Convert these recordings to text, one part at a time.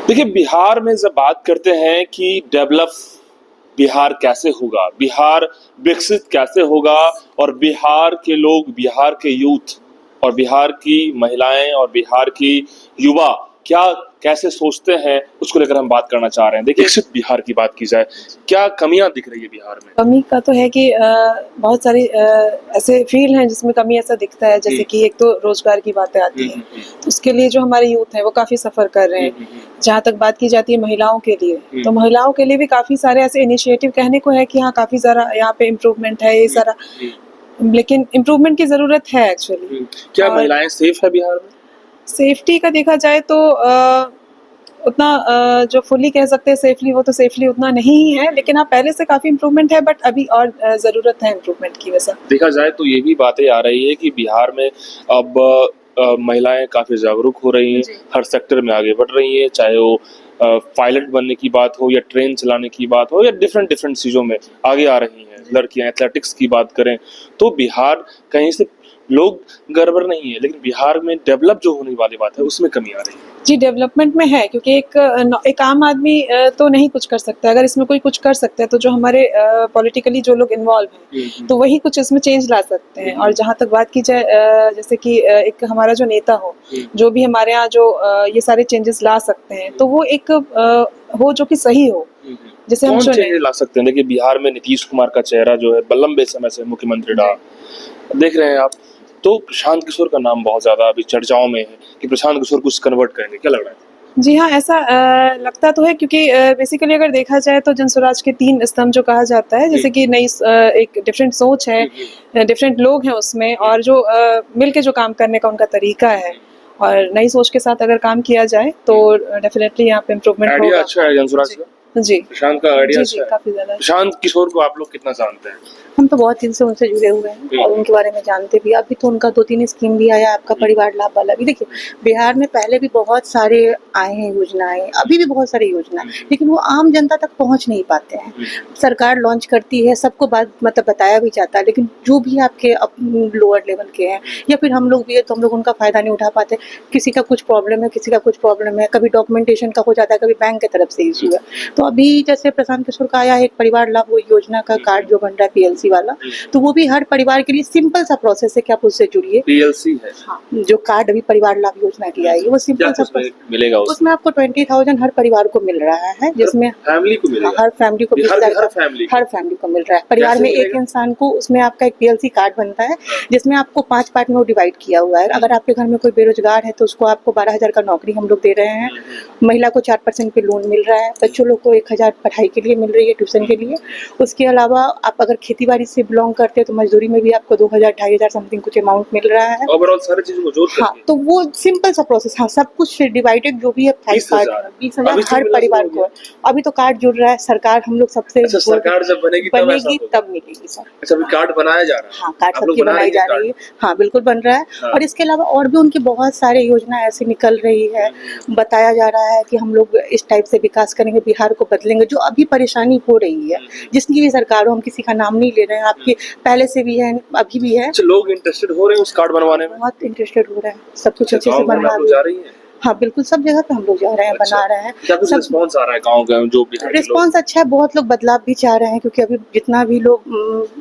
देखिए, बिहार में जब बात करते हैं कि डेवलप बिहार कैसे होगा, बिहार विकसित कैसे होगा और बिहार के लोग, बिहार के यूथ और बिहार की महिलाएं और बिहार की युवा क्या कैसे सोचते हैं, उसको लेकर हम बात करना चाह रहे हैं। देखिए, विकसित बिहार की बात की जाए, क्या कमियां दिख रही है बिहार में? कमी का तो है कि बहुत सारी ऐसे फील्ड हैं जिसमें कमी ऐसा दिखता है, जैसे कि एक तो रोजगार की बातें आती हैं, तो उसके लिए जो हमारे यूथ हैं वो काफ़ी सफ़र कर रहे हैं। जहाँ तक बात की जाती है महिलाओं के लिए, तो महिलाओं के लिए भी काफ़ी सारे ऐसे इनिशिएटिव कहने को है कि हाँ, काफ़ी सारा यहाँ पे इम्प्रूवमेंट है, ये सारा, लेकिन इम्प्रूवमेंट की ज़रूरत है एक्चुअली। क्या महिलाएं सेफ है बिहार में? सेफ्टी का देखा जाए तो उतना जो फुली कह सकते हैं सेफली, वो तो सेफली उतना नहीं ही है, लेकिन हाँ, पहले से काफ़ी इम्प्रूवमेंट है, बट अभी और ज़रूरत है इम्प्रूवमेंट की। वैसा देखा जाए तो ये भी बातें आ रही है कि बिहार में अब महिलाएं काफ़ी जागरूक हो रही हैं, हर सेक्टर में आगे बढ़ रही हैं, चाहे वो पायलट बनने की बात हो या ट्रेन चलाने की बात हो या डिफरेंट डिफरेंट चीज़ों में आगे आ रही हैं। लड़कियां एथलेटिक्स की बात करें तो बिहार कहीं से लोग गड़बड़ नहीं है, लेकिन बिहार में डेवलप जो होने वाली बात है उसमें कमी आ रही है। जी, डेवलपमेंट में है, क्योंकि एक आम आदमी तो नहीं कुछ कर सकता। अगर इसमें कोई कुछ कर सकता है तो जो हमारे पॉलिटिकली जो लोग इन्वॉल्व हैं, तो वही कुछ इसमें चेंज ला सकते हैं। और जहाँ तक बात की जाए जैसे कि एक हमारा जो नेता हो, जो भी हमारे यहाँ जो ये सारे चेंजेस ला सकते हैं, तो वो एक हो जो कि सही हो, जैसे हम चेंजेस ला सकते हैं। देखिए, बिहार में नीतीश कुमार का चेहरा जो है लंबे समय से मुख्यमंत्री रहा, देख रहे हैं आप, तो प्रशांत किशोर का नाम बहुत ज्यादा अभी चर्चाओं में है कि प्रशांत किशोर कुछ कन्वर्ट करेंगे, क्या लग रहा है? जी हाँ, ऐसा लगता तो है, क्योंकि बेसिकली अगर देखा जाए तो जनस्वराज के 3 स्तंभ जो कहा जाता है, जैसे कि नई एक डिफरेंट सोच है, डिफरेंट लोग हैं उसमें, और जो मिल के जो काम करने का उनका तरीका है, और नई सोच के साथ अगर काम किया जाए तो डेफिनेटली यहाँ पे इम्प्रूवमेंट होगा। आइडिया अच्छा है जनस्वराज का। जी, प्रशांत का आइडिया अच्छा है। काफी ज्यादा। प्रशांत किशोर को आप लोग कितना जानते हैं? हम तो बहुत दिन से उनसे जुड़े हुए हैं और उनके बारे में जानते भी। अभी तो उनका 2-3 स्कीम भी आया, आपका परिवार लाभ वाला भी। देखिए, बिहार में पहले भी बहुत सारे आए हैं योजनाएं, अभी भी बहुत सारी योजनाएं, लेकिन वो आम जनता तक पहुंच नहीं पाते हैं। सरकार लॉन्च करती है, सबको बात मतलब बताया भी जाता है, लेकिन जो भी आपके लोअर लेवल के हैं या फिर हम लोग भी है, तो हम लोग उनका फायदा नहीं उठा पाते। किसी का कुछ प्रॉब्लम है, किसी का कुछ प्रॉब्लम है, कभी डॉक्यूमेंटेशन का हो जाता है, कभी बैंक की तरफ से इशू है। तो अभी जैसे प्रशांत किशोर का आया है एक परिवार लाभ योजना का कार्ड जो बन रहा है पीएलसी वाला, तो वो भी हर परिवार के लिए सिंपल सा प्रोसेस है कि आप उससे जुड़िए। पीएलसी है? हाँ, जो कार्ड अभी परिवार लाभ योजना की आई है वो सिंपल सा मिलेगा। उसमें आपको 20,000 हर परिवार को मिल रहा है, जिसमें फैमिली को मिलेगा। हर फैमिली को हर फैमिली को मिल रहा है। परिवार में एक इंसान को उसमें आपका एक पीएलसी कार्ड बनता है, जिसमें आपको 5 पार्ट में वो डिवाइड किया हुआ है। अगर आपके घर में कोई बेरोजगार है तो उसको आपको 12,000 का नौकरी हम लोग दे रहे हैं। महिला को 4% पे लोन मिल रहा है। बच्चों लोग को 1,000 पढ़ाई के लिए मिल रही है, ट्यूशन के लिए। उसके अलावा आप अगर खेती बाड़ी से बिलोंग करते हैं तो मजदूरी में भी आपको 2,000 2,500 समथिंग कुछ अमाउंट मिल रहा है। ओवरऑल सारी चीजों को जोड़ करके। हाँ, तो वो सिंपल सा प्रोसेस। हाँ, सब कुछ डिवाइडेड जो भी है 20,000 हर परिवार को। अभी तो कार्ड जुड़ रहा है, सरकार हम लोग सबसे सरकार जब बनेगी तब मिलेगी सर। अच्छा, अभी कार्ड बनाया जा रहा है? हाँ, कार्ड सबकी बनाई जा रही है। हाँ, बिल्कुल बन रहा है। और इसके अलावा और भी उनकी बहुत सारे योजना ऐसी निकल रही है। बताया जा रहा है कि हम लोग इस टाइप से विकास करेंगे, बिहार को बदलेंगे। जो अभी परेशानी हो रही है, जिसकी भी सरकार हो, हम किसी का नाम नहीं ले रहे हैं, आपकी पहले से भी है, अभी भी है। लोग इंटरेस्टेड हो रहे हैं उस कार्ड बनवाने में? बहुत इंटरेस्टेड हो रहे हैं, सब कुछ अच्छे से बना रही है। हाँ, बिल्कुल, सब जगह पे हम लोग जा रहे हैं। अच्छा, बना रहे हैं। क्या कुछ रिस्पांस आ रहा है गाँव का? जो रिस्पांस अच्छा है, बहुत लोग बदलाव भी चाह रहे हैं, क्योंकि अभी जितना भी लोग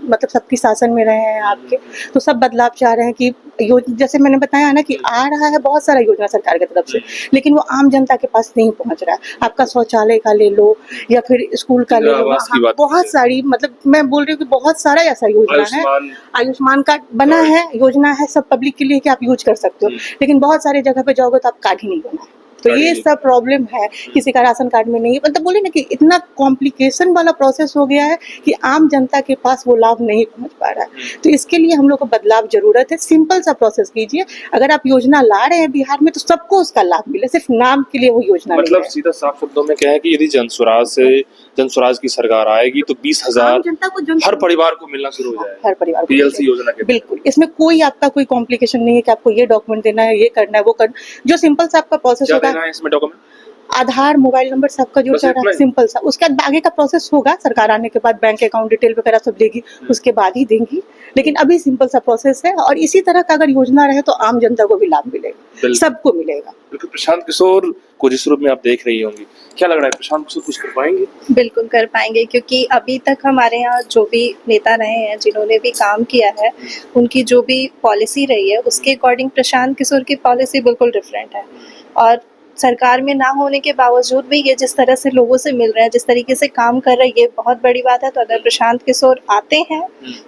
मतलब सबकी शासन में रहे हैं आपके, तो सब बदलाव चाह रहे हैं कि जैसे मैंने बताया ना कि आ रहा है बहुत सारा योजना सरकार की तरफ से, लेकिन वो आम जनता के पास नहीं पहुंच रहा है। आपका शौचालय का ले लो या फिर स्कूल का ले लो, बहुत सारी, मतलब मैं बोल रही हूँ कि बहुत सारा ऐसा योजना है। आयुष्मान कार्ड बना है, योजना है सब पब्लिक के लिए कि आप यूज कर सकते हो, लेकिन बहुत सारी जगह पे जाओगे तो आप कार्ड नहीं बना है। तो ये सब प्रॉब्लम है, किसी का राशन कार्ड में नहीं, मतलब बोले ना कि इतना कॉम्प्लिकेशन वाला प्रोसेस हो गया है कि आम जनता के पास वो लाभ नहीं पहुंच पा रहा है। तो इसके लिए हम लोग को बदलाव जरूरत है। सिंपल सा प्रोसेस कीजिए। अगर आप योजना ला रहे हैं बिहार में तो सबको उसका लाभ मिले, सिर्फ नाम के लिए वो योजना मतलब सीधा साफ शब्दों में कहें कि यदि जनस्वराज की सरकार आएगी तो 20,000 हर परिवार को मिलना शुरू हो जाएगा। हर परिवार को पीएलसी योजना के बिल्कुल। इसमें कोई आपका कोई कॉम्प्लिकेशन नहीं है कि आपको ये डॉक्यूमेंट देना है, ये करना है, वो करना। जो सिंपल सा आपका प्रोसेस होगा इसमें डॉक्यूमेंट आधार मोबाइल नंबर सबका बस जुड़ता इतना रहा, ही? सिंपल सा। उसके बाद आगे का प्रोसेस होगा, सरकार आने के बाद बैंक अकाउंट डिटेल वगैरह सब देगी, उसके बाद ही देंगी। लेकिन अभी सिंपल सा प्रोसेस है, और इसी तरह का अगर योजना रहे तो आम जनता को भी लाभ मिलेगा, बिल्कुल। सबको मिलेगा। बिल्कुल। प्रशांत किशोर को जिस रूप में आप देख रही होंगी, क्या लग रहा है प्रशांत किशोर कुछ कर पाएंगे? बिल्कुल कर पाएंगे, क्योंकि अभी तक हमारे यहाँ जो भी नेता रहे हैं, जिन्होंने भी काम किया है, उनकी जो भी पॉलिसी रही है, उसके अकॉर्डिंग प्रशांत किशोर की पॉलिसी बिल्कुल डिफरेंट है। और सरकार में ना होने के बावजूद भी ये जिस तरह से लोगों से मिल रहे हैं, जिस तरीके से काम कर रहे हैं, ये बहुत बड़ी बात है। तो अगर प्रशांत किशोर आते हैं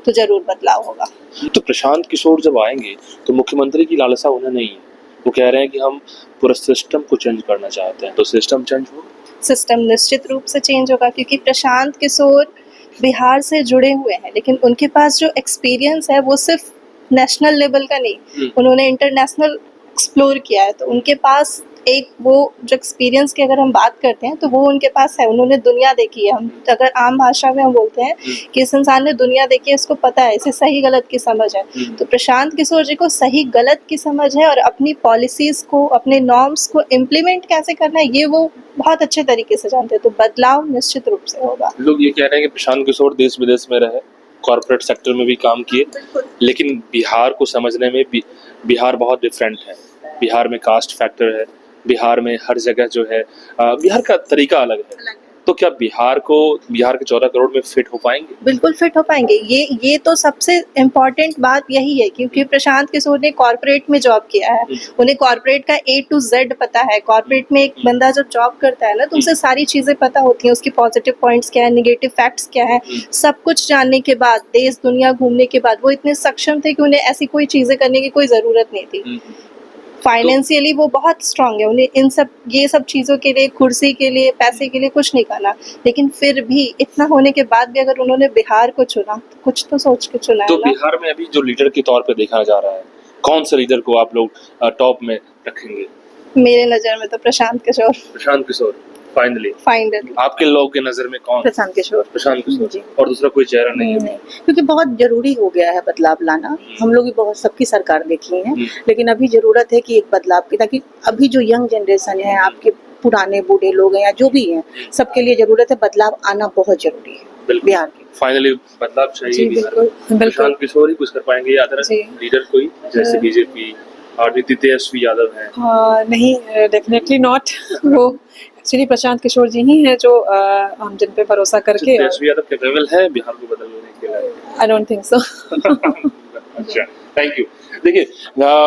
तो जरूर बदलाव होगा। तो प्रशांत किशोर जब आएंगे तो मुख्यमंत्री की लालसा उन्हें नहीं है, वो कह रहे हैं कि हम पूरा सिस्टम को चेंज करना चाहते हैं, तो सिस्टम चेंज होगा? सिस्टम निश्चित रूप से चेंज होगा, क्योंकि प्रशांत किशोर बिहार से जुड़े हुए हैं, लेकिन उनके पास जो एक्सपीरियंस है वो सिर्फ नेशनल लेवल का नहीं, उन्होंने इंटरनेशनल एक्सप्लोर किया है। तो उनके पास एक वो जो एक्सपीरियंस की अगर हम बात करते हैं तो वो उनके पास है, उन्होंने दुनिया देखी है। हम अगर आम भाषा में हम बोलते हैं कि इस इंसान ने दुनिया देखी है, इसको पता है, इसे सही गलत की समझ है। तो प्रशांत किशोर जी को सही गलत की समझ है, और अपनी पॉलिसीज को, अपने नॉर्म्स को इम्प्लीमेंट कैसे करना है, ये वो बहुत अच्छे तरीके से जानते हैं। तो बदलाव निश्चित रूप से होगा। लोग ये कह रहे हैं कि प्रशांत किशोर देश विदेश में रहे, कॉर्पोरेट सेक्टर में भी काम किए, लेकिन बिहार को समझने में बिहार बहुत डिफरेंट है। बिहार में कास्ट फैक्टर है, बिहार में हर जगह जो है बिहार का तरीका अलग है। तो क्या बिहार के 14 करोड़ में फिट हो पाएंगे? बिल्कुल फिट हो पाएंगे। ये तो सबसे इम्पोर्टेंट बात यही है, क्योंकि प्रशांत किशोर ने कॉर्पोरेट में जॉब किया है, उन्हें कॉर्पोरेट का A to Z पता है। कॉर्पोरेट में एक बंदा जब जॉब करता है ना, तो उसे सारी चीजें पता होती हैं, उसकी पॉजिटिव पॉइंट्स क्या है, नेगेटिव फैक्ट्स क्या है, सब कुछ जानने के बाद, देश दुनिया घूमने के बाद वो इतने सक्षम थे कि उन्हें ऐसी कोई चीजें करने की कोई जरूरत नहीं थी। फाइनेंशियली वो बहुत स्ट्रांग है, उन्हें ये सब चीज़ों के लिए, कुर्सी के लिए, पैसे के लिए कुछ नहीं करना। लेकिन फिर भी इतना होने के बाद भी अगर उन्होंने बिहार को चुना, तो कुछ तो सोच के चुना तो है ना। बिहार में अभी जो लीडर के तौर पे देखा जा रहा है, कौन से लीडर को आप लोग टॉप में रखेंगे? मेरे नज़र में तो प्रशांत किशोर फाइनली फाइनली। आपके लोगों के नजर में कौन? प्रशांत किशोर। प्रशांत किशोर जी। और दूसरा कोई चेहरा नहीं है? नहीं, क्योंकि बहुत जरूरी हो गया है बदलाव लाना। हम लोग भी बहुत सबकी सरकार देखी है, लेकिन अभी जरूरत है कि एक बदलाव की, ताकि अभी जो यंग जनरेशन है, आपके पुराने बूढ़े लोग हैं या जो भी हैं, सबके लिए जरूरत है, बदलाव आना बहुत जरूरी है बिहार के। फाइनली बदलाव चाहिए जी बिहार बिल्कुल में। बिल्कुल। प्रशांत किशोर ही कुछ कर पाएंगे या अदर जी। लीडर कोई, जैसे बीजेपी और तेजस्वी यादव है? नहीं, डेफिनेटली नॉट। वो एक्चुअली प्रशांत किशोर जी ही हैं जो हम जिन पे भरोसा करके। तेजस्वी यादव कैपेबल है बिहार को बदलने के लिए? I don't think so. अच्छा, थैंक यू। देखिए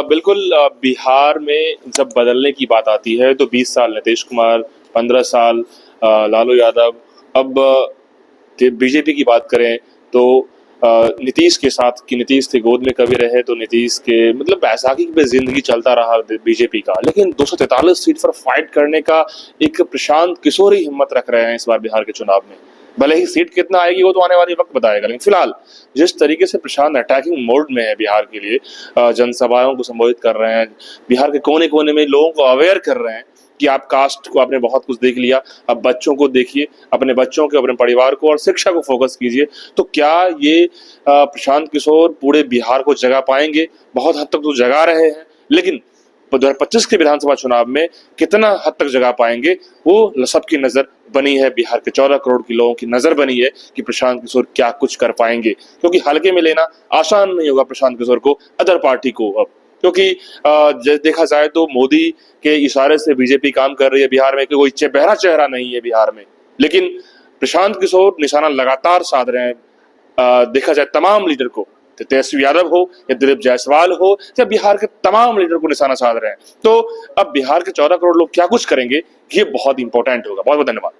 बिल्कुल बिहार में जब बदलने की बात आती है तो 20 साल नीतीश कुमार, 15 साल लालू यादव, अब बीजेपी की बात करें तो नीतीश के साथ कि नीतीश थे गोद में कभी रहे, तो नीतीश के मतलब बैसाखी पे जिंदगी चलता रहा बीजेपी का, लेकिन 243 सीट पर फाइट करने का एक प्रशांत किशोर ही हिम्मत रख रहे हैं इस बार बिहार के चुनाव में। भले ही सीट कितना आएगी वो तो आने वाली वक्त बताएगा, लेकिन फिलहाल जिस तरीके से प्रशांत अटैकिंग मोड में है बिहार के लिए, जनसभाओं को संबोधित कर रहे हैं, बिहार के कोने कोने में लोगों को अवेयर कर रहे हैं कि आप कास्ट को आपने बहुत कुछ देख लिया, अब बच्चों को देखिए, अपने बच्चों को, अपने परिवार को और शिक्षा को फोकस कीजिए। तो क्या ये प्रशांत किशोर पूरे बिहार को जगा पाएंगे? बहुत हद तक तो जगा रहे हैं, लेकिन 2025 के विधानसभा चुनाव में कितना हद तक जगा पाएंगे वो सबकी नजर बनी है। बिहार के 14 करोड़ के लोगों की नजर बनी है कि प्रशांत किशोर क्या कुछ कर पाएंगे, क्योंकि हल्के में लेना आसान नहीं होगा प्रशांत किशोर को, अदर पार्टी को। अब क्योंकि देखा जाए तो मोदी के इशारे से बीजेपी काम कर रही है बिहार में, कोई बहरा चेहरा नहीं है बिहार में, लेकिन प्रशांत किशोर निशाना लगातार साध रहे हैं। देखा जाए तमाम लीडर को, तेजस्वी यादव हो या दिलीप जायसवाल हो या बिहार के तमाम लीडर को निशाना साध रहे हैं। तो अब बिहार के 14 करोड़ लोग क्या कुछ करेंगे, ये बहुत इंपॉर्टेंट होगा। बहुत बहुत धन्यवाद।